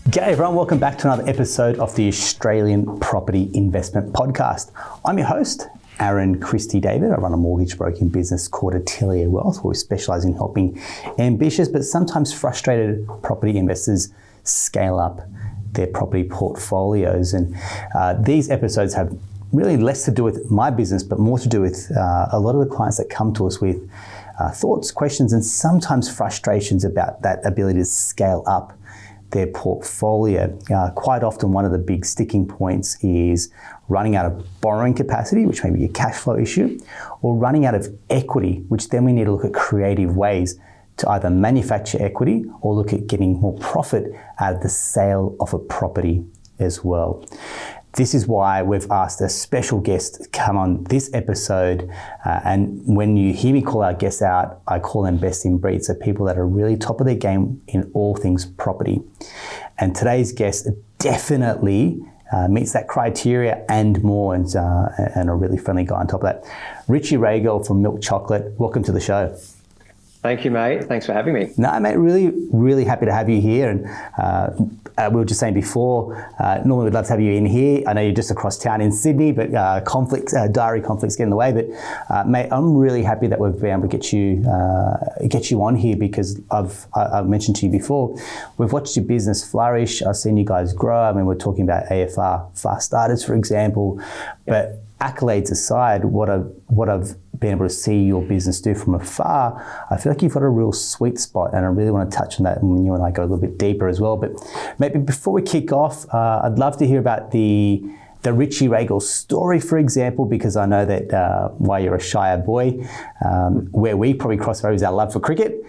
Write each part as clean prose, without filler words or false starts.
G'day everyone, welcome back to another episode of the Australian Property Investment Podcast. I'm your host, Aaron Christie David. I run a mortgage broking business called Atelier Wealth, where we specialise in helping ambitious but sometimes frustrated property investors scale up their property portfolios. And these episodes have really less to do with my business, but more to do with a lot of the clients that come to us with thoughts, questions, and sometimes frustrations about that ability to scale up their portfolio. Quite often one of the big sticking points is running out of borrowing capacity, which may be a cash flow issue, or running out of equity, which then we need to look at creative ways to either manufacture equity or look at getting more profit out of the sale of a property as well. This is why we've asked a special guest to come on this episode. And when you hear me call our guests out, I call them best in breed. So people that are really top of their game in all things property. And today's guest definitely meets that criteria and more, and a really friendly guy on top of that. Richie Ragel from Milk Chocolate. Welcome to the show. Thank you, mate. Thanks for having me. No, mate, really happy to have you here. And we were just saying before, normally we'd love to have you in here. I know you're just across town in Sydney, but diary conflicts get in the way. But mate, I'm really happy that we've been able to get you on here, because I've mentioned to you before, we've watched your business flourish. I've seen you guys grow. I mean, we're talking about AFR fast starters, for example, but accolades aside, what I've been able to see your business do from afar, I feel like you've got a real sweet spot, and I really want to touch on that when you and I go a little bit deeper as well. But maybe before we kick off, I'd love to hear about the Richie Ragel story, for example, because I know that while you're a Shire boy, where we probably cross over is our love for cricket.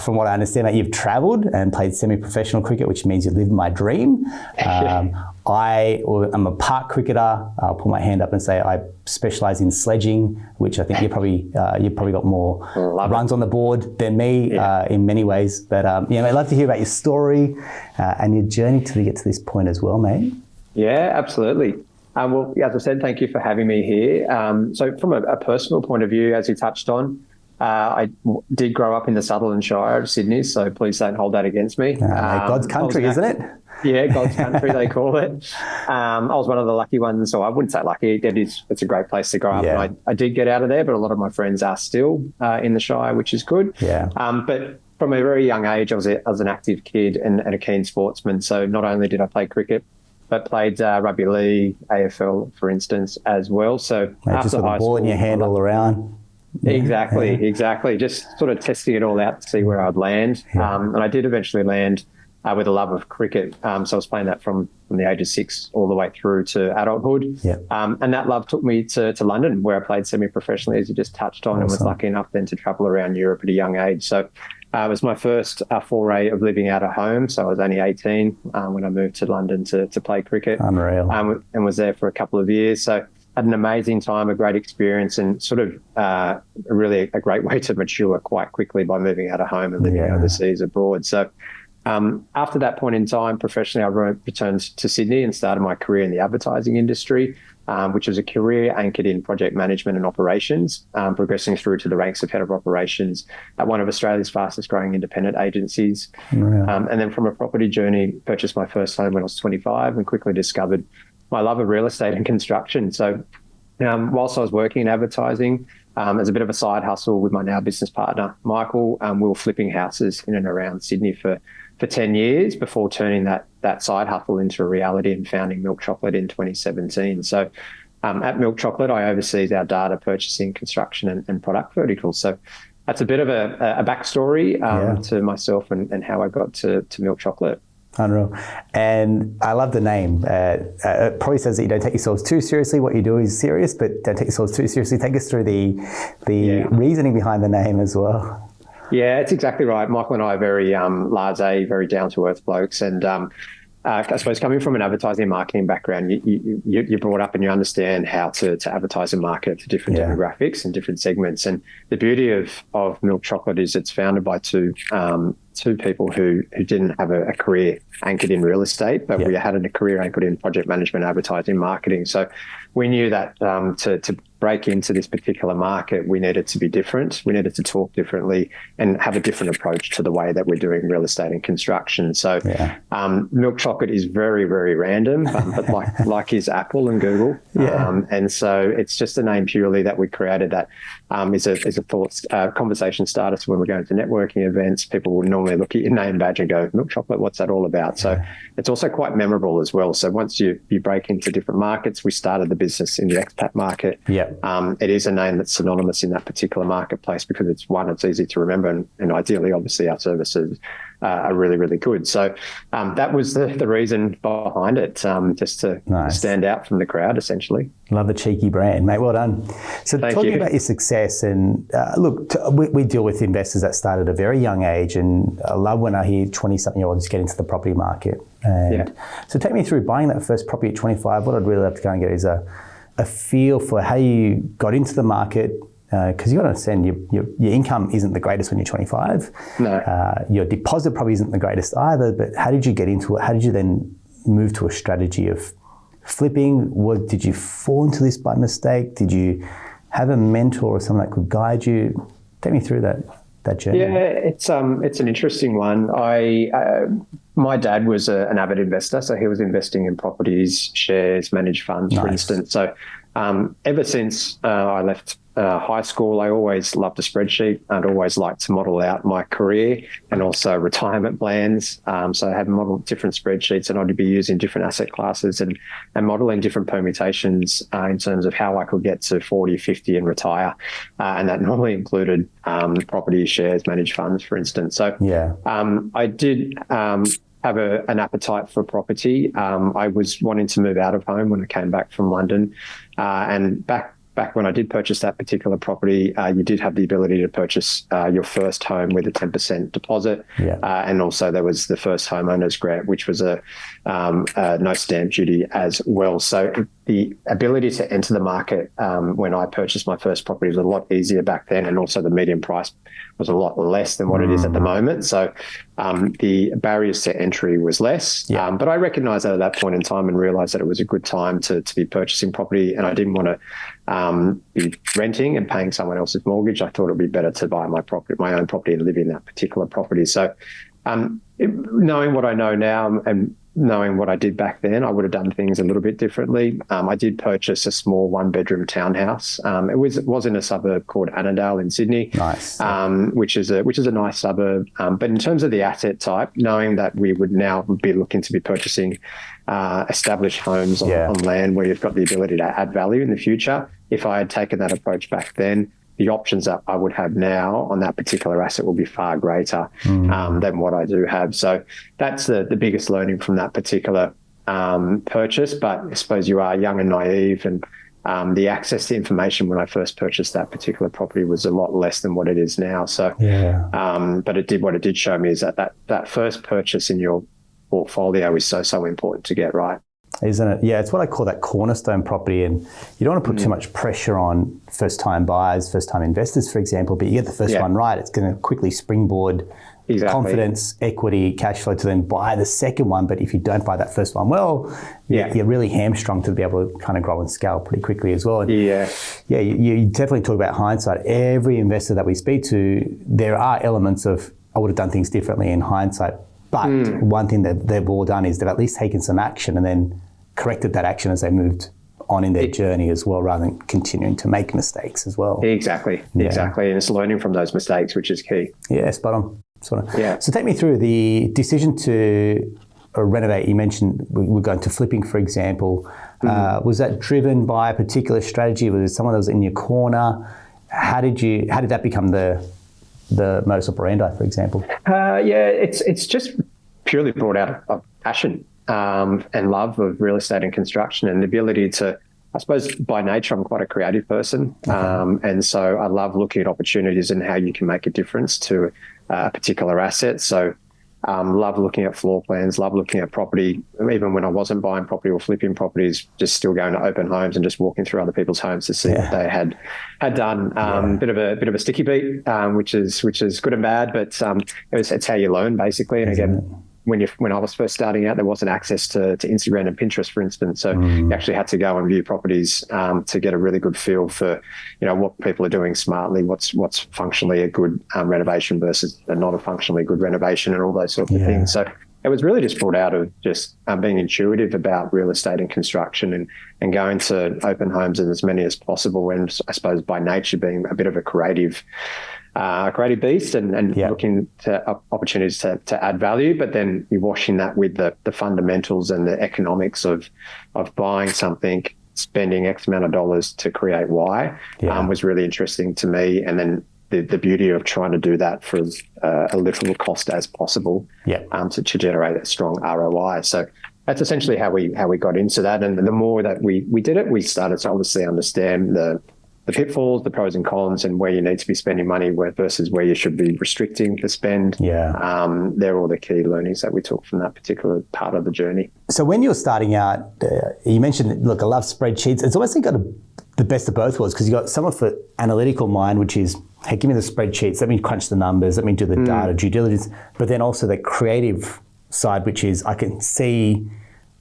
From what I understand, that you've travelled and played semi-professional cricket, which means you live my dream. I'm a park cricketer. I'll put my hand up and say I specialise in sledging, which I think you've probably got more runs on the board than me in many ways. But I'd love to hear about your story and your journey to get to this point as well, mate. Yeah, absolutely. Well, as I said, thank you for having me here. So from a personal point of view, as you touched on, I did grow up in the Sutherland Shire of Sydney, so please don't hold that against me. God's country, isn't it? Yeah, God's country, they call it. I was one of the lucky ones, so I wouldn't say lucky. It's a great place to grow up. And I did get out of there, but a lot of my friends are still in the Shire, which is good. Yeah. But from a very young age, I was an active kid and a keen sportsman. So not only did I play cricket, but played rugby league, AFL, for instance, as well. So after just with the ball in your hand all around. Exactly. Just sort of testing it all out to see where I'd land. And I did eventually land with a love of cricket. So I was playing that from the age of 6 all the way through to adulthood. And that love took me to London, where I played semi-professionally, as you just touched on, and was lucky enough then to travel around Europe at a young age. So it was my first foray of living out of home. So I was only 18 when I moved to London to play cricket. Unreal. And was there for a couple of years. So had an amazing time, a great experience, and sort of really a great way to mature quite quickly by moving out of home and living overseas abroad. So after that point in time, professionally, I returned to Sydney and started my career in the advertising industry, which was a career anchored in project management and operations, progressing through to the ranks of head of operations at one of Australia's fastest growing independent agencies. And then from a property journey, purchased my first home when I was 25 and quickly discovered my love of real estate and construction. So whilst I was working in advertising, as a bit of a side hustle with my now business partner, Michael, we were flipping houses in and around Sydney for 10 years before turning that side hustle into a reality and founding Milk Chocolate in 2017. So at Milk Chocolate, I oversee our data, purchasing, construction and product verticals. So that's a bit of a backstory to myself and how I got to Milk Chocolate. Unreal. And I love the name. It probably says that you don't take yourselves too seriously. What you do is serious, but don't take yourselves too seriously. Take us through the reasoning behind the name as well. Yeah, it's exactly right. Michael and I are very large-A, very down-to-earth blokes. And I suppose coming from an advertising and marketing background, you're brought up and you understand how to advertise and market to different demographics and different segments. And the beauty of Milk Chocolate is it's founded by two two people who didn't have a career anchored in real estate, but we had a career anchored in project management, advertising, marketing. So we knew that to break into this particular market, we needed to be different. We needed to talk differently and have a different approach to the way that we're doing real estate and construction. So Milk Chocolate is very, very random, but like is Apple and Google. And so it's just a name purely that we created that is a conversation starter. So when we're going to networking events, people will normally look at your name badge and go, Milk Chocolate, what's that all about? So it's also quite memorable as well. So once you break into different markets, we started the business in the expat market. It is a name that's synonymous in that particular marketplace because it's easy to remember, and ideally, obviously, our services are really, really good. So that was the reason behind it, just to stand out from the crowd, essentially. Love the cheeky brand, mate. Well done. So talking about your success, and look, we deal with investors that start at a very young age, and I love when I hear 20-something-year-olds get into the property market. And so take me through buying that first property at 25. What I'd really love to go and get is a feel for how you got into the market, because you've got to understand your income isn't the greatest when you're 25. No. Your deposit probably isn't the greatest either, but how did you get into it? How did you then move to a strategy of flipping? Did you fall into this by mistake? Did you have a mentor or someone that could guide you? Take me through that journey. Yeah, it's an interesting one. My dad was an avid investor, so he was investing in properties, shares, managed funds, for instance. So ever since I left high school, I always loved a spreadsheet. I'd always liked to model out my career and also retirement plans. So I had modeled different spreadsheets, and I'd be using different asset classes and modeling different permutations in terms of how I could get to 40, 50 and retire. And that normally included property, shares, managed funds, for instance. So I did have an appetite for property. I was wanting to move out of home when I came back from London. And back when I did purchase that particular property, you did have the ability to purchase your first home with a 10% deposit. And also there was the first homeowners grant, which was a no stamp duty as well. So the ability to enter the market when I purchased my first property was a lot easier back then. And also the median price was a lot less than what it is at the moment. So the barriers to entry was less. But I recognized that at that point in time and realized that it was a good time to be purchasing property. And I didn't want to be renting and paying someone else's mortgage. I thought it would be better to buy my own property and live in that particular property. So knowing what I know now and knowing what I did back then, I would have done things a little bit differently. I did purchase a small one-bedroom townhouse. It was in a suburb called Annandale in Sydney, which is a nice suburb. But in terms of the asset type, knowing that we would now be looking to be purchasing established homes on land where you've got the ability to add value in the future, if I had taken that approach back then, the options that I would have now on that particular asset will be far greater than what I do have. So that's the biggest learning from that particular purchase. But I suppose you are young and naive, and the access to information when I first purchased that particular property was a lot less than what it is now. So, but what it did show me is that first purchase in your portfolio is so important to get right. Isn't it? Yeah, it's what I call that cornerstone property, and you don't want to put too much pressure on first-time buyers, first-time investors, for example, but you get the first one right, it's going to quickly springboard confidence, equity, cash flow to then buy the second one. But if you don't buy that first one well, you're really hamstrung to be able to kind of grow and scale pretty quickly as well. And you definitely talk about hindsight. Every investor that we speak to, there are elements of, I would have done things differently in hindsight. But one thing that they've all done is they've at least taken some action and then corrected that action as they moved on in their journey as well, rather than continuing to make mistakes as well. Exactly. And it's learning from those mistakes, which is key. Yeah, spot on. So take me through the decision to renovate. You mentioned we're going to flipping, for example. Was that driven by a particular strategy? Was it someone that was in your corner? How did that become the modus operandi, for example? It's just purely brought out of passion and love of real estate and construction, and the ability to, I suppose by nature, I'm quite a creative person. And so I love looking at opportunities and how you can make a difference to a particular asset. So Love looking at floor plans, love looking at property. Even when I wasn't buying property or flipping properties, just still going to open homes and just walking through other people's homes to see what they had done. Bit of a sticky beat, which is good and bad, but it's how you learn basically. And again, when I was first starting out, there wasn't access to Instagram and Pinterest, for instance. So you actually had to go and view properties to get a really good feel for, what people are doing smartly, what's functionally a good renovation versus a not a functionally good renovation, and all those sorts of things. So it was really just brought out of just being intuitive about real estate and construction, and going to open homes and as many as possible. And I suppose by nature being a bit of a creative beast and looking to opportunities to add value, but then you're washing that with the fundamentals and the economics of buying something, spending X amount of dollars to create Y, was really interesting to me. And then the beauty of trying to do that for a little cost as possible, to generate a strong ROI. So that's essentially how we got into that. And the more that we did it, we started to obviously understand the pitfalls, the pros and cons, and where you need to be spending money versus where you should be restricting the spend. They're all the key learnings that we took from that particular part of the journey. So when you're starting out, you mentioned, look, I love spreadsheets. It's almost like got the best of both worlds, because you've got some of the analytical mind, which is, hey, give me the spreadsheets, let me crunch the numbers, let me do the data due diligence, but then also the creative side, which is I can see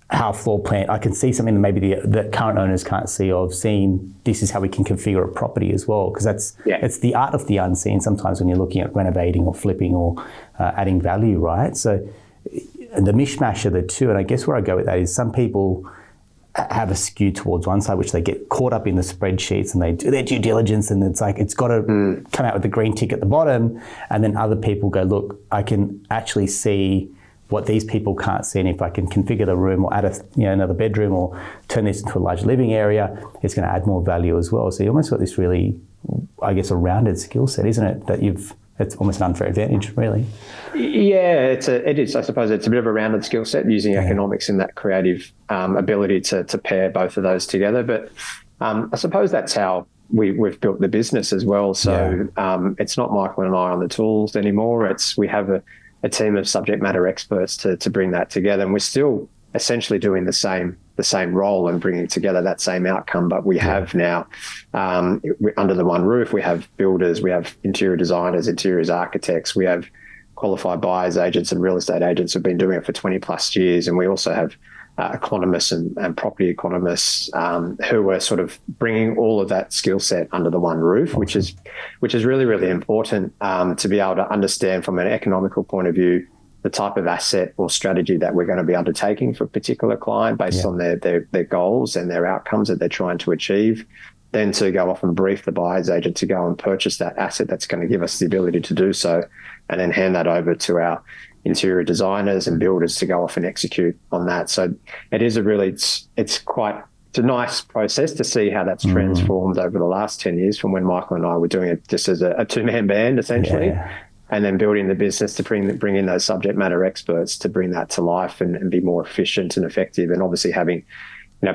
how floor plan, I can see something that maybe the current owners can't see, of seeing this is how we can configure a property as well, because it's the art of the unseen sometimes when you're looking at renovating or flipping or adding value, right? So the mishmash of the two, and I guess where I go with that is some people have a skew towards one side, which they get caught up in the spreadsheets and they do their due diligence, and it's like it's got to come out with the green tick at the bottom, and then other people go, look, I can actually see what these people can't see, and if I can configure the room or add another bedroom or turn this into a large living area, it's going to add more value as well. So you almost got this really, I guess, a rounded skill set, isn't it? That it's almost an unfair advantage, really. Yeah, it is. I suppose it's a bit of a rounded skill set, using economics and that creative ability to pair both of those together. But I suppose that's how we've built the business as well. So it's not Michael and I on the tools anymore. We have a team of subject matter experts to bring that together, and we're still essentially doing the same role and bringing together that same outcome. But we have now, under the one roof, we have builders, we have interior designers, interiors architects, we have qualified buyers agents and real estate agents who've been doing it for 20 plus years, and we also have economists and property economists who are sort of bringing all of that skill set under the one roof, which is really, really important to be able to understand from an economical point of view the type of asset or strategy that we're going to be undertaking for a particular client based on their goals and their outcomes that they're trying to achieve. Then to go off and brief the buyer's agent to go and purchase that asset that's going to give us the ability to do so, and then hand that over to our interior designers and builders to go off and execute on that. So it is it's a nice process to see how that's transformed over the last 10 years from when Michael and I were doing it just as a two-man band, essentially, and then building the business to bring in those subject matter experts to bring that to life and be more efficient and effective. And obviously having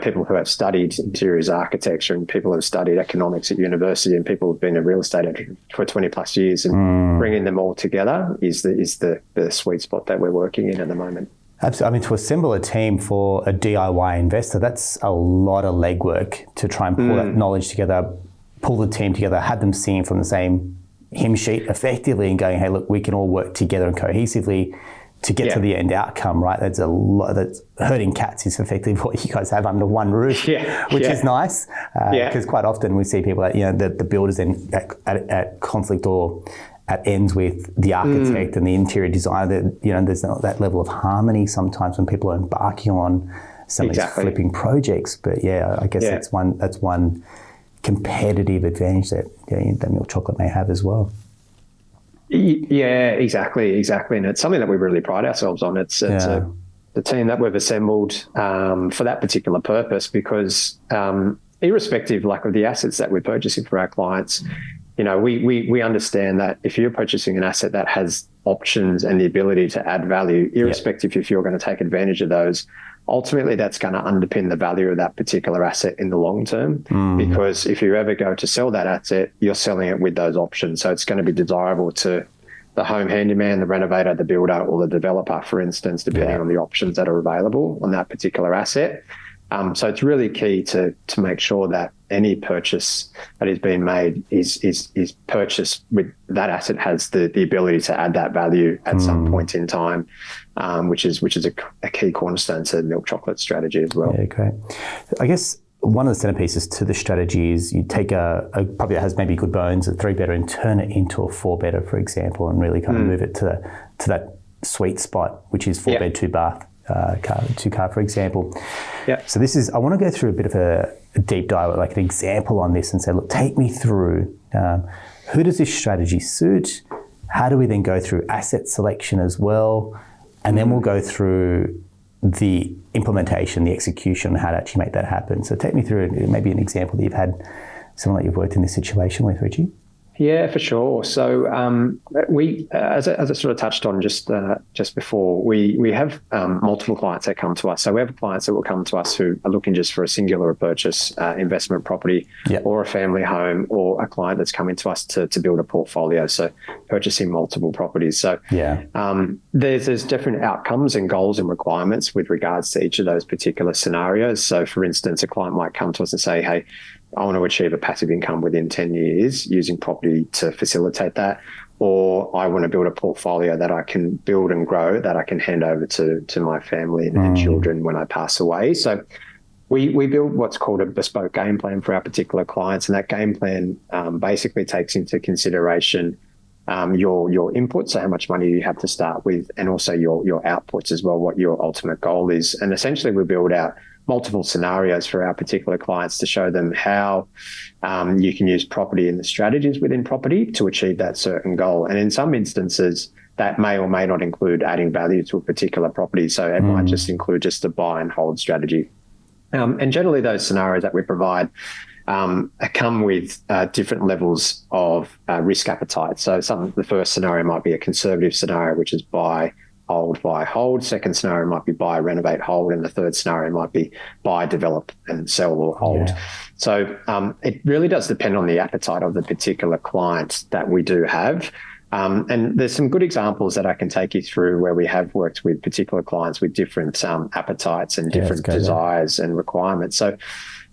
people who have studied interiors architecture and people who have studied economics at university and people who've been in real estate for 20 plus years, and bringing them all together is the sweet spot that we're working in at the moment. Absolutely. I mean, to assemble a team for a DIY investor, that's a lot of legwork to try and pull that knowledge together, pull the team together, have them singing from the same hymn sheet effectively and going, hey, look, we can all work together and cohesively to get to the end outcome, right? That's a lot. That's herding cats is effectively what you guys have under one roof, which is nice. Because quite often we see people that the builders then at conflict or at ends with the architect and the interior designer. That there's not that level of harmony sometimes when people are embarking on some of these flipping projects. But I guess that's one competitive advantage that that milk chocolate may have as well. Yeah, exactly. And it's something that we really pride ourselves on. It's the team that we've assembled for that particular purpose, because irrespective of the assets that we're purchasing for our clients, we understand that if you're purchasing an asset that has options and the ability to add value, irrespective if you're going to take advantage of those, ultimately that's going to underpin the value of that particular asset in the long term. Because if you ever go to sell that asset, you're selling it with those options. So it's going to be desirable to the home handyman, the renovator, the builder, or the developer, for instance, depending on the options that are available on that particular asset. So it's really key to make sure that any purchase that is being made is purchased with that asset has the ability to add that value at some point in time, which is a key cornerstone to the milk chocolate strategy as well. Yeah, great. I guess one of the centerpieces to the strategy is you take a property that has maybe good bones, a 3-bedder, and turn it into a 4-bedder, for example, and really kind of move it to that sweet spot, which is 4-bed, 2-bath. 2-car, for example. Yeah. So I want to go through a bit of a deep dive, like an example on this, and say, look, take me through who does this strategy suit? How do we then go through asset selection as well? And then we'll go through the implementation, the execution, how to actually make that happen. So take me through maybe an example that you've had someone that you've worked in this situation with, Richie. Yeah, for sure. So we, as I sort of touched on just before, we have multiple clients that come to us. So we have clients that will come to us who are looking just for a singular purchase, investment property, or a family home, or a client that's coming to us to build a portfolio. So purchasing multiple properties. So there's different outcomes and goals and requirements with regards to each of those particular scenarios. So for instance, a client might come to us and say, hey, I want to achieve a passive income within 10 years using property to facilitate that, or I want to build a portfolio that I can build and grow that I can hand over to my family and children when I pass away. So we build what's called a bespoke game plan for our particular clients, and that game plan basically takes into consideration your inputs, so how much money you have to start with, and also your outputs as well, what your ultimate goal is. And essentially we build out multiple scenarios for our particular clients to show them how you can use property and the strategies within property to achieve that certain goal. And in some instances, that may or may not include adding value to a particular property. So it might just include just a buy and hold strategy. And generally those scenarios that we provide come with different levels of risk appetite. So the first scenario might be a conservative scenario, which is buy, hold. Second scenario might be buy, renovate, hold. And the third scenario might be buy, develop, and sell or hold. Yeah. So it really does depend on the appetite of the particular client that we do have. And there's some good examples that I can take you through where we have worked with particular clients with different appetites and different desires and requirements. So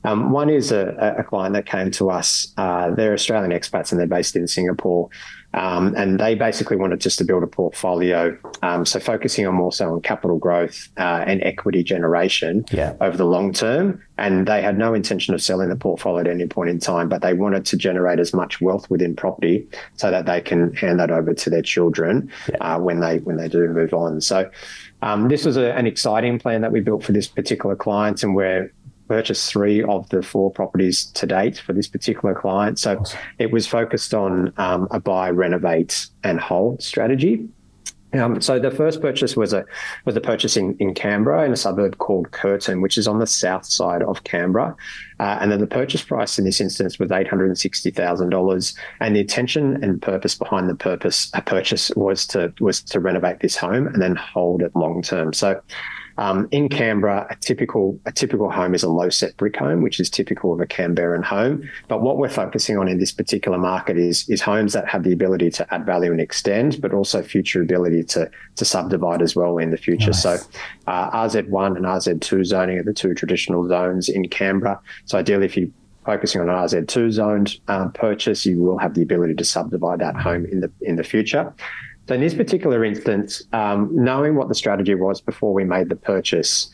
one is a client that came to us. They're Australian expats and they're based in Singapore. And they basically wanted just to build a portfolio. So focusing on more so on capital growth and equity generation over the long term. And they had no intention of selling the portfolio at any point in time, but they wanted to generate as much wealth within property so that they can hand that over to their children when they do move on. So this was an exciting plan that we built for this particular client, and we're purchased 3 of the 4 properties to date for this particular client. So it was focused on a buy, renovate, and hold strategy. So the first purchase was a purchase in Canberra in a suburb called Curtin, which is on the south side of Canberra. And then the purchase price in this instance was $860,000. And the intention and purpose behind the purchase was to renovate this home and then hold it long term. So in Canberra, a typical home is a low-set brick home, which is typical of a Canberran home. But what we're focusing on in this particular market is homes that have the ability to add value and extend, but also future ability to subdivide as well in the future. Nice. So RZ1 and RZ2 zoning are the 2 traditional zones in Canberra. So ideally, if you're focusing on an RZ2 zoned purchase, you will have the ability to subdivide that home in the future. So in this particular instance, knowing what the strategy was before we made the purchase,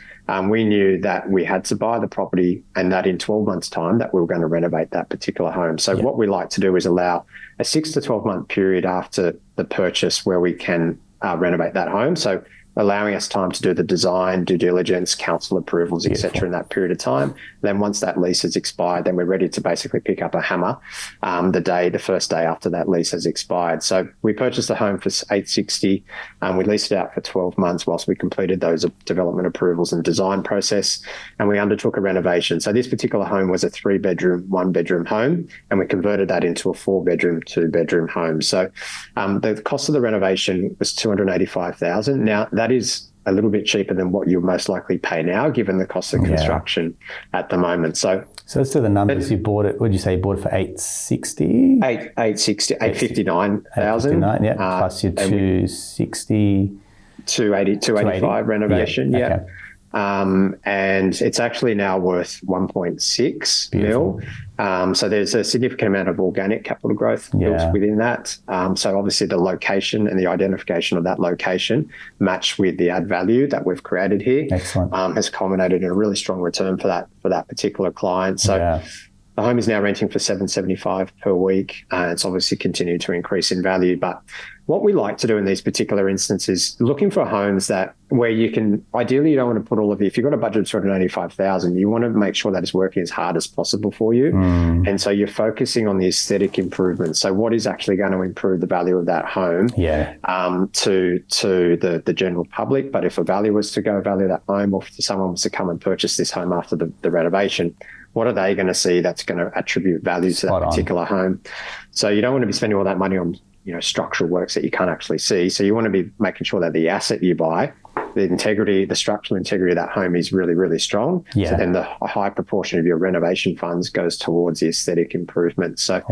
we knew that we had to buy the property and that in 12 months' time that we were going to renovate that particular home. So what we like to do is allow a 6 to 12-month period after the purchase where we can renovate that home. So allowing us time to do the design, due diligence, council approvals, etc. in that period of time. Then once that lease has expired, then we're ready to basically pick up a hammer the first day after that lease has expired. So we purchased the home for $860. We leased it out for 12 months whilst we completed those development approvals and design process, and we undertook a renovation. So this particular home was a 3-bedroom, 1-bedroom home, and we converted that into a 4-bedroom, 2-bedroom home. So the cost of the renovation was $285,000. Now, that is a little bit cheaper than what you'll most likely pay now, given the cost of construction at the moment. So So let's do the numbers. You bought it, what did you say? You bought it for 860? 859,000. Yeah. Plus your 260. 285 renovation. Yeah. Okay. And it's actually now worth 1.6 mil. So there's a significant amount of organic capital growth built within that. So obviously the location and the identification of that location matched with the add value that we've created here. Excellent. Has culminated in a really strong return for that particular client. So the home is now renting for $775 per week. It's obviously continued to increase in value. But what we like to do in these particular instances, looking for homes that where you can, ideally you don't want to put all of if you've got a budget of $285,000, you want to make sure that it's working as hard as possible for you. And so you're focusing on the aesthetic improvements. So what is actually going to improve the value of that home to the general public? But if a valuer was to go value that home, or if someone was to come and purchase this home after the renovation, what are they going to see that's going to attribute value to that particular home? So you don't want to be spending all that money on structural works that you can't actually see. So you want to be making sure that the asset you buy, the structural integrity of that home is really, really strong. So then a high proportion of your renovation funds goes towards the aesthetic improvement. So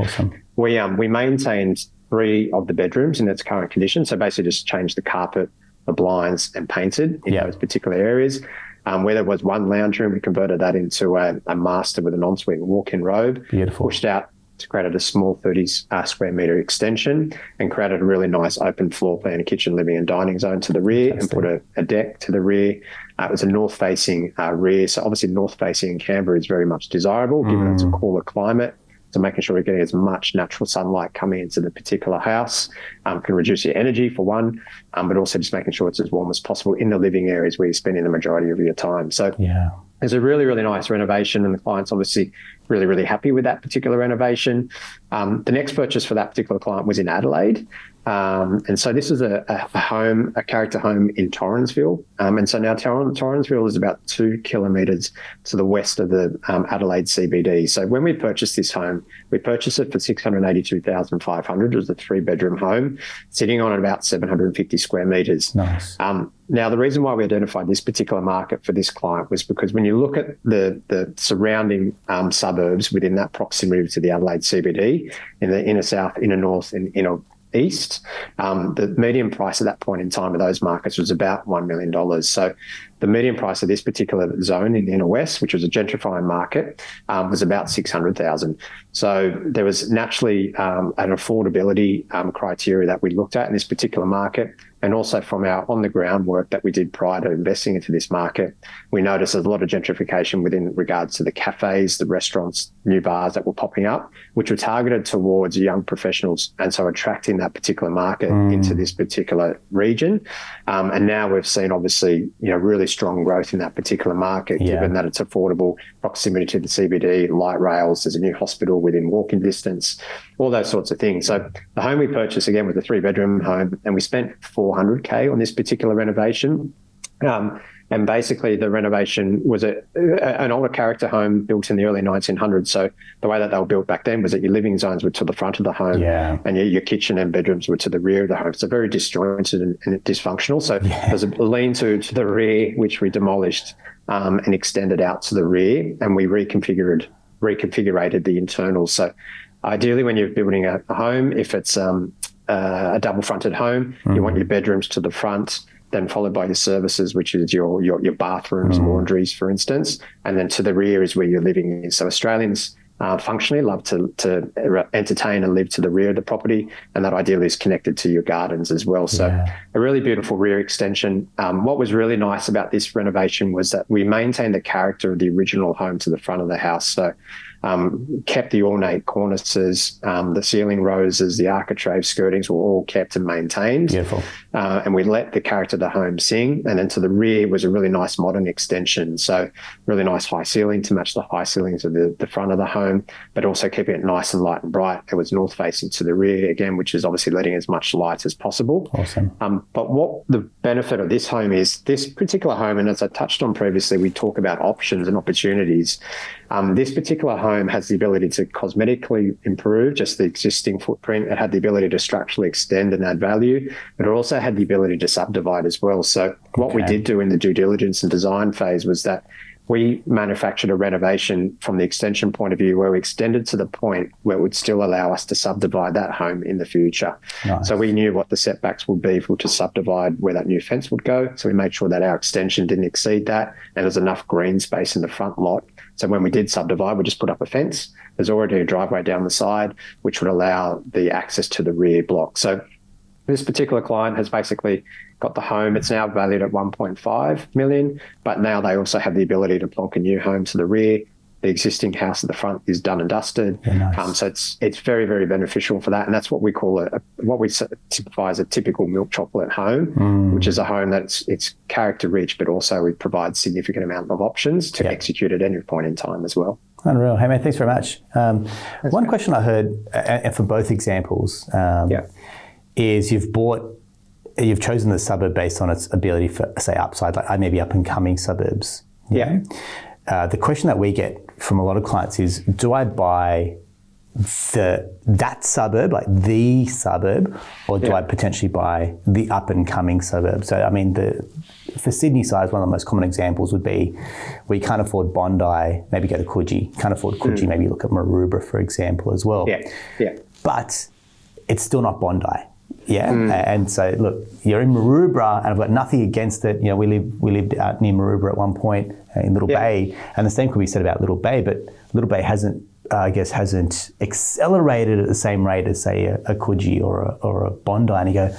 we maintained 3 of the bedrooms in its current condition. So basically just changed the carpet, the blinds, and painted in those particular areas. Where there was one lounge room, we converted that into a master with an ensuite walk-in robe. Beautiful. Pushed out to create a small 30 square metre extension and created a really nice open floor plan, kitchen, living and dining zone to the rear. Fantastic. And put a deck to the rear. It was a north-facing rear. So obviously north-facing in Canberra is very much desirable, given it's a cooler climate. So making sure we're getting as much natural sunlight coming into the particular house can reduce your energy for one, but also just making sure it's as warm as possible in the living areas where you're spending the majority of your time. So it's a really, really nice renovation, and the client's obviously really, really happy with that particular renovation. The next purchase for that particular client was in Adelaide. And so this is a character home in Torrensville. And so now Torrensville is about 2 kilometres to the west of the Adelaide CBD. So when we purchased this home, we purchased it for $682,500. It was a 3-bedroom home sitting on about 750 square metres. Nice. Now, the reason why we identified this particular market for this client was because when you look at the surrounding suburbs within that proximity to the Adelaide CBD, in the inner south, inner north, and inner east, the median price at that point in time of those markets was about $1 million. So the median price of this particular zone in the inner west, which was a gentrifying market, was about $600,000. So there was naturally an affordability criteria that we looked at in this particular market. And also from our on-the-ground work that we did prior to investing into this market, we noticed there's a lot of gentrification within regards to the cafes, the restaurants, new bars that were popping up, which were targeted towards young professionals, and so attracting that particular market into this particular region. And now we've seen, obviously, really strong growth in that particular market, given that it's affordable, proximity to the CBD, light rails, there's a new hospital within walking distance, all those sorts of things. So the home we purchased, again, was a 3-bedroom home, and we spent $400K on this particular renovation. And basically the renovation was an older character home built in the early 1900s. So the way that they were built back then was that your living zones were to the front of the home and your kitchen and bedrooms were to the rear of the home. So very disjointed and dysfunctional. So there's a lean-to to the rear, which we demolished and extended out to the rear, and we reconfigured the internals. So ideally, when you're building a home, if it's a double-fronted home, you want your bedrooms to the front, then followed by your services, which is your bathrooms, laundries, for instance, and then to the rear is where you're living in. So Australians functionally love to entertain and live to the rear of the property, and that ideally is connected to your gardens as well. So a really beautiful rear extension. What was really nice about this renovation was that we maintained the character of the original home to the front of the house. So kept the ornate cornices, the ceiling roses, the architrave skirtings were all kept and maintained. Beautiful. And we let the character of the home sing. And then to the rear was a really nice modern extension. So really nice high ceiling to match the high ceilings of the front of the home, but also keeping it nice and light and bright. It was north facing to the rear again, which is obviously letting as much light as possible. Awesome. But what the benefit of this home is, this particular home, and as I touched on previously, we talk about options and opportunities. This particular home has the ability to cosmetically improve just the existing footprint. It had the ability to structurally extend and add value, but it also had the ability to subdivide as well. So what we did do in the due diligence and design phase was that we manufactured a renovation from the extension point of view where we extended to the point where it would still allow us to subdivide that home in the future. Nice. So we knew what the setbacks would be if we were to subdivide where that new fence would go. So we made sure that our extension didn't exceed that, and there's enough green space in the front lot. So when we did subdivide, we just put up a fence. There's already a driveway down the side, which would allow the access to the rear block. So this particular client has basically got the home. It's now valued at 1.5 million, but now they also have the ability to plonk a new home to the rear. The existing house at the front is done and dusted. Yeah, nice. So it's very, very beneficial for that. And that's what we call what we typify as a typical milk chocolate home, which is a home that's it's character rich, but also it provides significant amount of options to execute at any point in time as well. Unreal. Hey, man, thanks very much. One question I heard, and for both examples, is you've chosen the suburb based on its ability for, say, upside, like maybe up and coming suburbs. Yeah. The question that we get from a lot of clients is, do I buy that suburb, like the suburb, or do I potentially buy the up and coming suburb? So, I mean, for Sydney size, one of the most common examples would be we can't afford Bondi, maybe go to Coogee. Can't afford Coogee, maybe look at Maroubra, for example, as well. Yeah. But it's still not Bondi. Yeah, and so look, you're in Maroubra, and I've got nothing against it. You know, we lived out near Maroubra at one point in Little Bay, and the same could be said about Little Bay. But Little Bay hasn't accelerated at the same rate as, say, a Coogee or a Bondi. And you go,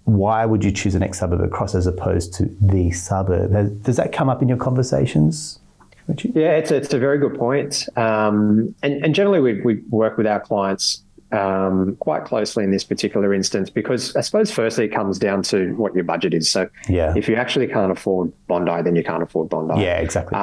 why would you choose the next suburb across as opposed to the suburb? Does that come up in your conversations, Richie? Yeah, it's a very good point. And generally we work with our clients quite closely in this particular instance, because I suppose firstly it comes down to what your budget is. So if you actually can't afford Bondi, then you can't afford Bondi. Yeah, exactly.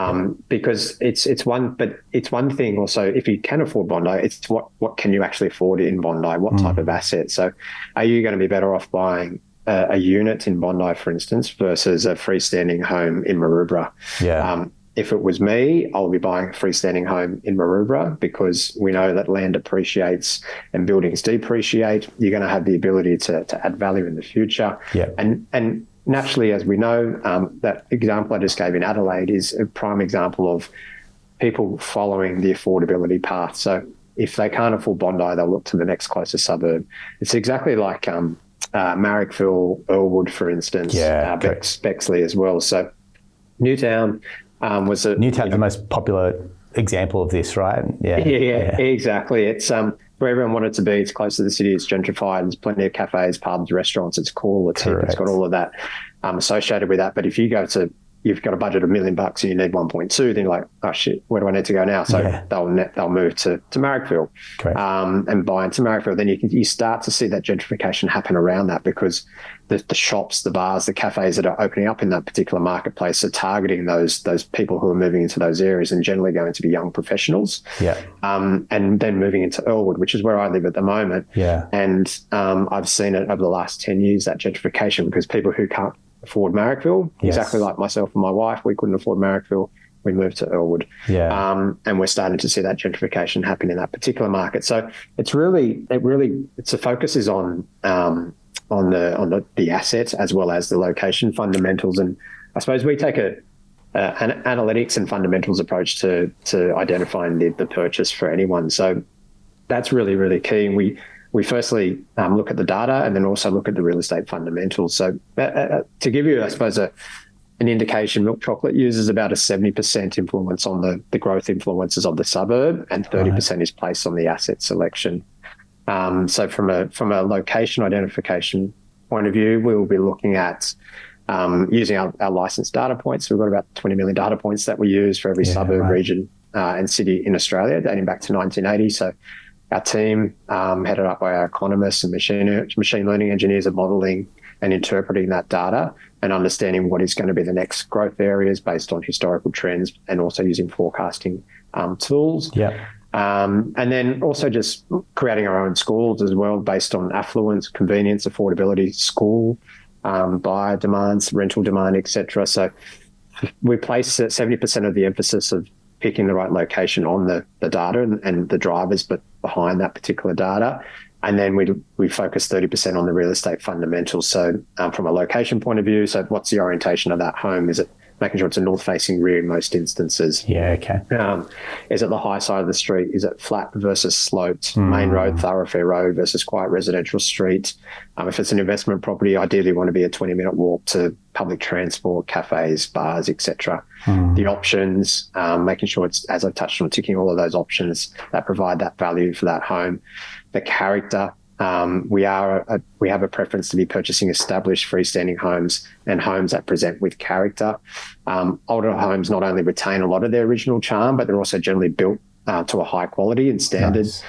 Because it's one thing also, if you can afford Bondi, it's what can you actually afford in Bondi? What type of asset? So are you going to be better off buying a unit in Bondi, for instance, versus a freestanding home in Maroubra? Yeah. If it was me, I'll be buying a freestanding home in Maroubra, because we know that land appreciates and buildings depreciate. You're going to have the ability to add value in the future. Yeah. And naturally, as we know, that example I just gave in Adelaide is a prime example of people following the affordability path. So if they can't afford Bondi, they'll look to the next closest suburb. It's exactly like Marrickville, Earlwood, for instance, Bexley as well. So Newtown was Newtown's the most popular example of this, right? Yeah, exactly. It's where everyone wanted to be. It's close to the city. It's gentrified. There's plenty of cafes, pubs, restaurants. It's cool. It's hip. It's got all of that associated with that. But if you go to, you've got a budget of $1 million and you need 1.2, then you're like, oh shit, where do I need to go now? So they'll move to Marrickville and buy into Marrickville. Then you start to see that gentrification happen around that, because the shops, the bars, the cafes that are opening up in that particular marketplace are targeting those people who are moving into those areas, and generally going to be young professionals. And then moving into Earlwood, which is where I live at the moment. And I've seen it over the last 10 years, that gentrification, because people who can't afford Marrickville, exactly like myself and my wife, we couldn't afford Marrickville. We moved to Earlwood. And we're starting to see that gentrification happen in that particular market. So it's the focus is on the asset as well as the location fundamentals. And I suppose we take an analytics and fundamentals approach to identifying the purchase for anyone. So that's really, really key. And we firstly look at the data, and then also look at the real estate fundamentals. So to give you, I suppose, an indication, milk chocolate uses about a 70% influence on the growth influences of the suburb, and 30% is placed on the asset selection. So from a location identification point of view, we will be looking at using our licensed data points. So we've got about 20 million data points that we use for every suburb, region and city in Australia, dating back to 1980. So our team, headed up by our economists and machine learning engineers, are modelling and interpreting that data and understanding what is going to be the next growth areas based on historical trends, and also using forecasting tools. And then also just creating our own schools as well, based on affluence, convenience, affordability, school, buyer demands, rental demand, etc. So we place 70% of the emphasis of picking the right location on the data and the drivers, but behind that particular data. And then we focus 30% on the real estate fundamentals. So from a location point of view, so what's the orientation of that home? Is it making sure it's a north-facing rear in most instances. Yeah, okay. Is it the high side of the street? Is it flat versus sloped? Main road, thoroughfare road versus quiet residential street? If it's an investment property, ideally you want to be a 20-minute walk to public transport, cafes, bars, etc. The options, making sure it's, as I've touched on, ticking all of those options that provide that value for that home. The character. We have a preference to be purchasing established freestanding homes and homes that present with character. Older homes not only retain a lot of their original charm, but they're also generally built to a high quality and standard. Nice.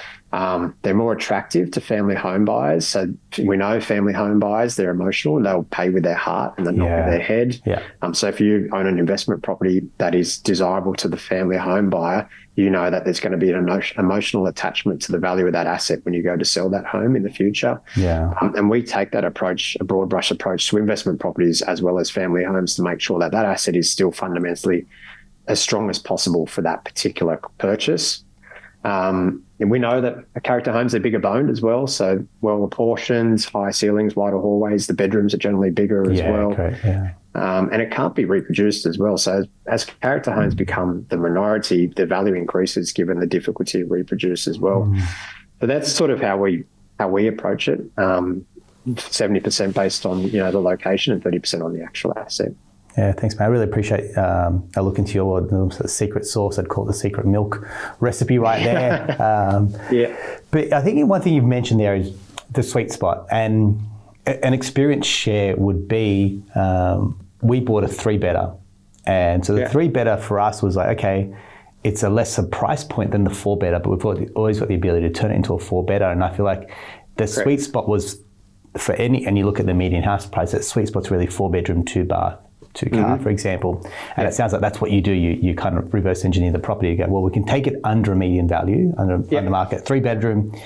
They're more attractive to family home buyers. So we know family home buyers, they're emotional and they'll pay with their heart and not with their head. Yeah. So if you own an investment property that is desirable to the family home buyer, you know that there's going to be an emotional attachment to the value of that asset when you go to sell that home in the future. Yeah. And we take that approach, a broad brush approach to investment properties as well as family homes to make sure that that asset is still fundamentally as strong as possible for that particular purchase. And we know that character homes are bigger boned as well. So well apportioned, high ceilings, wider hallways. The bedrooms are generally bigger as well. Correct, yeah. And it can't be reproduced as well. So as character homes become the minority, the value increases given the difficulty to reproduce as well. So that's sort of how we approach it. 70% based on the location and 30% on the actual asset. Yeah, thanks, man. I really appreciate a look into your secret sauce. I'd call it the secret milk recipe right there. But I think one thing you've mentioned there is the sweet spot. And an experience share would be, we bought a 3-bedder. And so the 3-bedder for us was like, okay, it's a lesser price point than the 4-bedder, but we've always got the ability to turn it into a 4-bedder. And I feel like the sweet spot was for and you look at the median house price, that sweet spot's really 4-bedroom, 2-bath. 2-car, for example. And it sounds like that's what you do. You kind of reverse engineer the property. You go, well, we can take it under a median value, under market, 3-bedroom,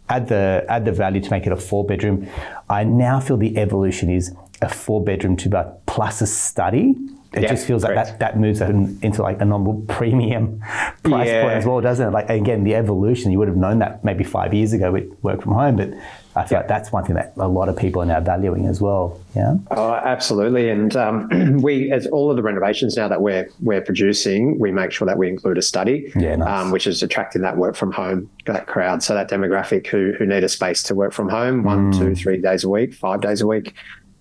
add the value to make it a 4-bedroom. I now feel the evolution is a 4-bedroom, 2-bath plus a study. It just feels like that moves into like a normal premium price point as well, doesn't it? Like, again, the evolution, you would have known that maybe 5 years ago with work from home, but I feel like that's one thing that a lot of people are now valuing as well. Yeah. Oh, absolutely. And we, as all of the renovations now that we're producing, we make sure that we include a study, which is attracting that work from home, that crowd. So that demographic who need a space to work from home 1, 2, 3 days a week, 5 days a week.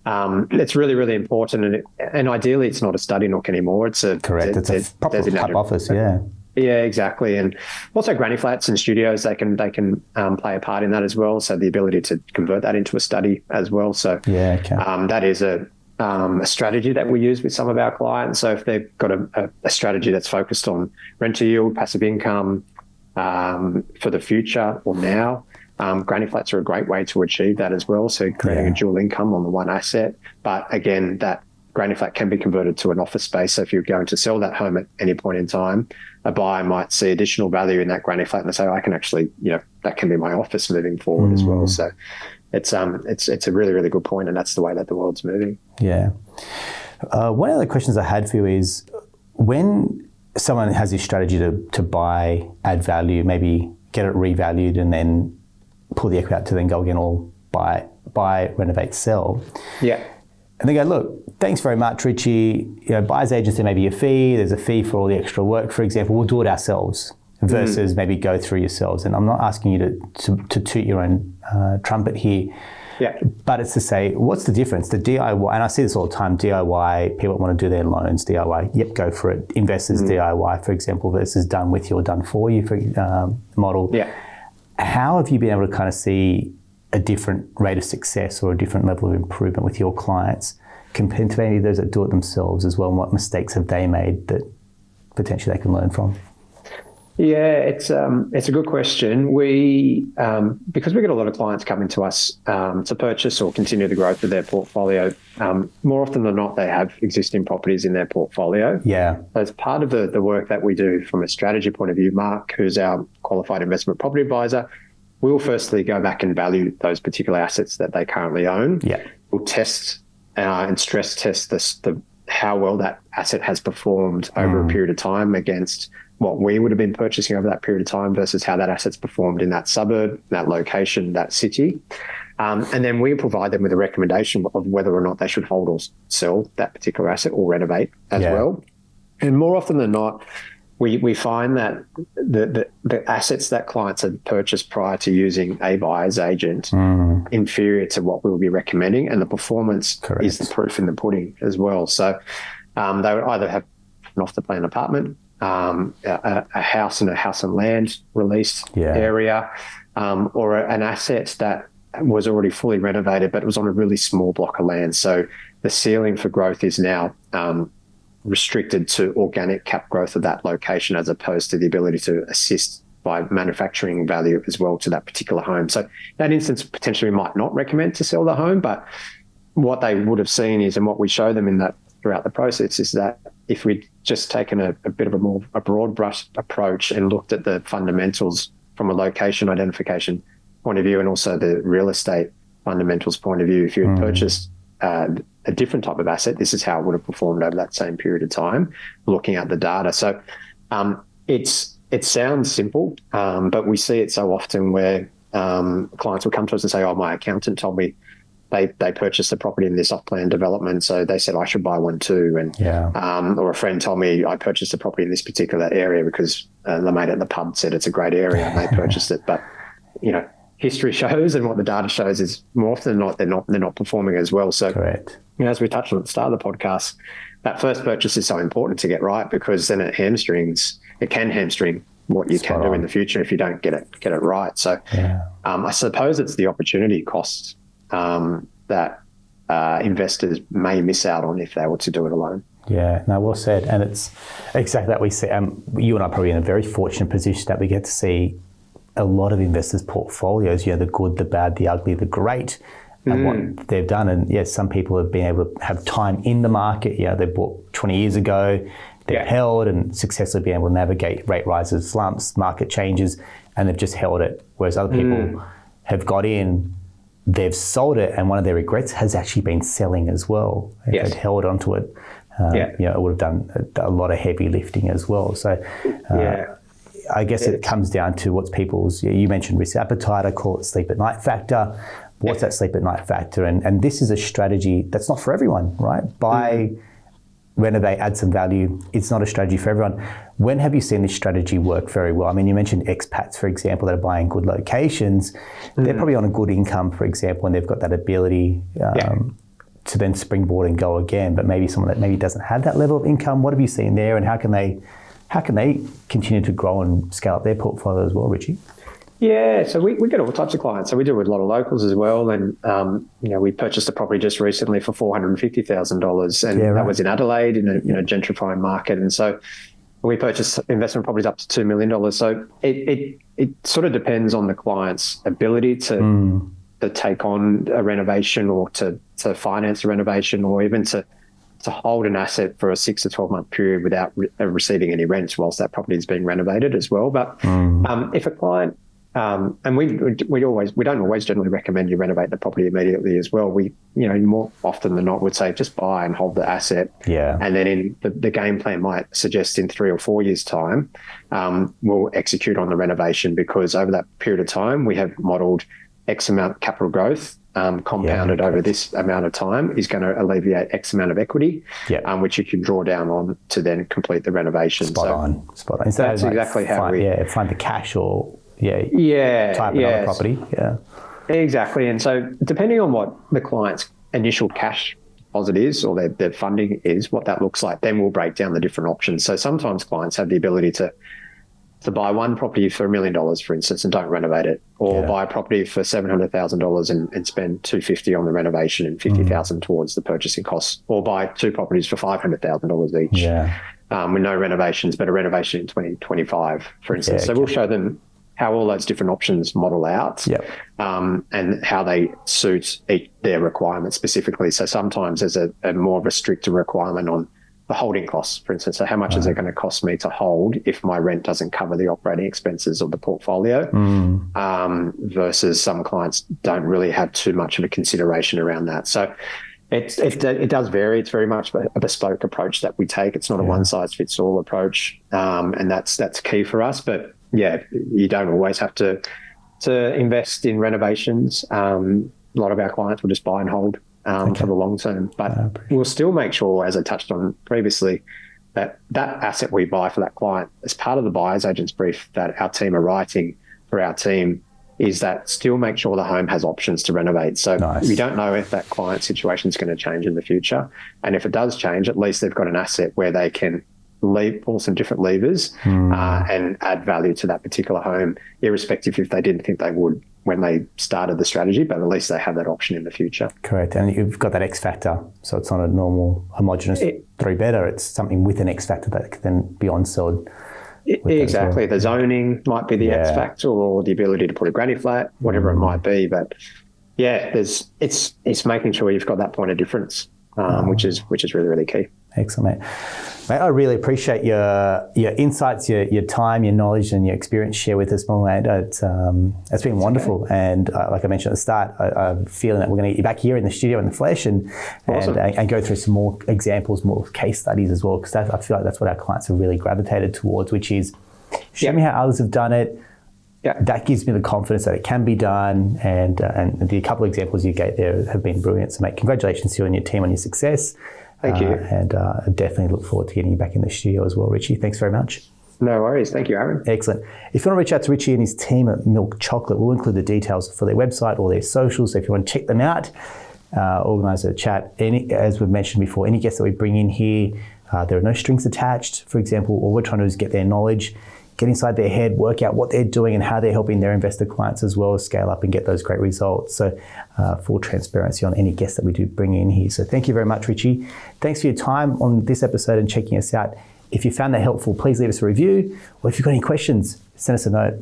It's really, really important. And ideally, it's not a study nook anymore. It's a It's a proper type office. Yeah. Yeah, exactly. And also granny flats and studios, they can play a part in that as well. So the ability to convert that into a study as well. So that is a strategy that we use with some of our clients. So if they've got a strategy that's focused on rental yield, passive income for the future or now, granny flats are a great way to achieve that as well. So creating a dual income on the one asset. But again, that granny flat can be converted to an office space. So if you're going to sell that home at any point in time, a buyer might see additional value in that granny flat and say, I can actually, that can be my office moving forward as well. So it's a really, really good point, and that's the way that the world's moving. Yeah. One of the questions I had for you is, when someone has this strategy to buy, add value, maybe get it revalued and then pull the equity out to then go again or buy, renovate, sell. Yeah. And they go, look, thanks very much, Richie. Buyer's agency may be a fee. There's a fee for all the extra work, for example. We'll do it ourselves versus maybe go through yourselves. And I'm not asking you to toot your own trumpet here. Yeah. But it's to say, what's the difference? The DIY, and I see this all the time, DIY, people want to do their loans, DIY, yep, go for it. Investors DIY, for example, versus done with you or done for you model. Yeah. How have you been able to kind of see a different rate of success or a different level of improvement with your clients compared to maybe those that do it themselves as well? And what mistakes have they made that potentially they can learn from? Yeah, it's a good question. We because we get a lot of clients coming to us to purchase or continue the growth of their portfolio. More often than not, they have existing properties in their portfolio. Yeah. So as part of the work that we do from a strategy point of view, Mark, who's our qualified investment property advisor, we will firstly go back and value those particular assets that they currently own. Yeah. We'll test and stress test how well that asset has performed over a period of time against what we would have been purchasing over that period of time versus how that asset's performed in that suburb, that location, that city. And then we provide them with a recommendation of whether or not they should hold or sell that particular asset or renovate as well. And more often than not, we find that the assets that clients had purchased prior to using a buyer's agent inferior to what we will be recommending, and the performance is the proof in the pudding as well. So they would either have an off-the-plan apartment, a house and land released area, or an asset that was already fully renovated, but it was on a really small block of land. So the ceiling for growth is now restricted to organic cap growth of that location, as opposed to the ability to assist by manufacturing value as well to that particular home. So that instance potentially might not recommend to sell the home, but what they would have seen is, and what we show them in that throughout the process, is that if we'd just taken a bit of a broad brush approach and looked at the fundamentals from a location identification point of view, and also the real estate fundamentals point of view, if you had purchased a different type of asset, this is how it would have performed over that same period of time, looking at the data. So it sounds simple, but we see it so often where clients will come to us and say, oh, my accountant told me they purchased a property in this off-plan development, so they said I should buy one too. And or a friend told me I purchased a property in this particular area because the mate at the pub said it's a great area and they purchased it. But, history shows, and what the data shows, is more often than not, they're not performing as well. So, as we touched on at the start of the podcast, that first purchase is so important to get right, because then it can hamstring what you can do in the future if you don't get it right. So, I suppose it's the opportunity cost that investors may miss out on if they were to do it alone. Yeah, no, well said. And it's exactly that we see. You and I are probably in a very fortunate position that we get to see a lot of investors' portfolios, the good, the bad, the ugly, the great, and what they've done. And yes, some people have been able to have time in the market. They bought 20 years ago, they've held and successfully been able to navigate rate rises, slumps, market changes, and they've just held it. Whereas other people have got in, they've sold it, and one of their regrets has actually been selling as well. If they'd held onto it, it would have done a lot of heavy lifting as well. So I guess it comes down to what's people's, you mentioned risk appetite, I call it sleep at night factor. What's that sleep at night factor? And this is a strategy that's not for everyone, right? Buy, renovate, add some value. It's not a strategy for everyone. When have you seen this strategy work very well? I mean, you mentioned expats, for example, that are buying good locations. They're probably on a good income, for example, and they've got that ability to then springboard and go again. But maybe someone that maybe doesn't have that level of income, what have you seen there, and how can they continue to grow and scale up their portfolio as well, Richie? Yeah, so we get all types of clients. So we deal with a lot of locals as well. And, we purchased a property just recently for $450,000, and that was in Adelaide in a gentrifying market. And so we purchased investment properties up to $2 million. So it sort of depends on the client's ability to take on a renovation, or to finance a renovation, or even to hold an asset for a 6 to 12 month period without receiving any rents whilst that property is being renovated as well. But if a client, and we don't always generally recommend you renovate the property immediately as well. We, more often than not would say just buy and hold the asset. And then in the game plan might suggest in 3 or 4 years' time, we'll execute on the renovation, because over that period of time we have modelled X amount of capital growth compounded over this amount of time is going to alleviate X amount of equity, which you can draw down on to then complete the renovation. Spot on. So that's exactly how we find the cash, or type another property. Exactly. And so depending on what the client's initial cash deposit is, or their funding is, what that looks like, then we'll break down the different options. So sometimes clients have the ability to buy one property for $1 million, for instance, and don't renovate it, or buy a property for $700,000 and spend $250 on the renovation and $50,000 towards the purchasing costs, or buy 2 properties for $500,000 each with no renovations, but a renovation in 2025, for instance. So we'll show them how all those different options model out, and how they suit their requirements specifically. So sometimes there's a more of a stricter requirement on the holding costs, for instance. So how much is it going to cost me to hold if my rent doesn't cover the operating expenses of the portfolio? Versus some clients don't really have too much of a consideration around that. So it does vary. It's very much a bespoke approach that we take. It's not a one-size-fits-all approach, and that's key for us. But you don't always have to invest in renovations. a lot of our clients will just buy and hold for the long term. But we'll still make sure, as I touched on previously, that asset we buy for that client, as part of the buyer's agent's brief that our team are writing for our team, is that still make sure the home has options to renovate. So we don't know if that client situation is going to change in the future. And if it does change, at least they've got an asset where they can pull some different levers and add value to that particular home, irrespective if they didn't think they would when they started the strategy, but at least they have that option in the future. Correct. And you've got that X factor. So it's not a normal homogenous three-bedder. It's something with an X factor that can then be on-sold. Exactly. The zoning might be the X factor, or the ability to put a granny flat, whatever it might be. But yeah, it's making sure you've got that point of difference, which is really, really key. Excellent, mate. Mate, I really appreciate your insights, your time, your knowledge, and your experience share with us, mate. It's been wonderful, and like I mentioned at the start, I'm feeling that we're going to get you back here in the studio in the flesh and go through some more examples, more case studies as well, because I feel like that's what our clients have really gravitated towards, which is show me how others have done it. Yeah. That gives me the confidence that it can be done, and the couple of examples you gave there have been brilliant. So, mate, congratulations to you and your team on your success. Thank you. And I definitely look forward to getting you back in the studio as well, Richie. Thanks very much. No worries. Thank you, Aaron. Excellent. If you want to reach out to Richie and his team at Milk Chocolate, we'll include the details for their website or their socials. So if you want to check them out, organise a chat. As we've mentioned before, any guests that we bring in here, there are no strings attached. For example, all we're trying to do is get their knowledge, get inside their head, work out what they're doing and how they're helping their investor clients as well as scale up and get those great results. So full transparency on any guests that we do bring in here. So thank you very much, Richie. Thanks for your time on this episode and checking us out. If you found that helpful, please leave us a review. Or if you've got any questions, send us a note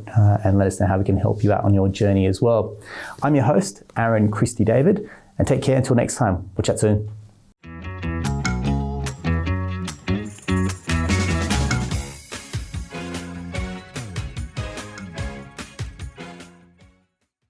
and let us know how we can help you out on your journey as well. I'm your host, Aaron Christie David, and take care until next time. We'll chat soon.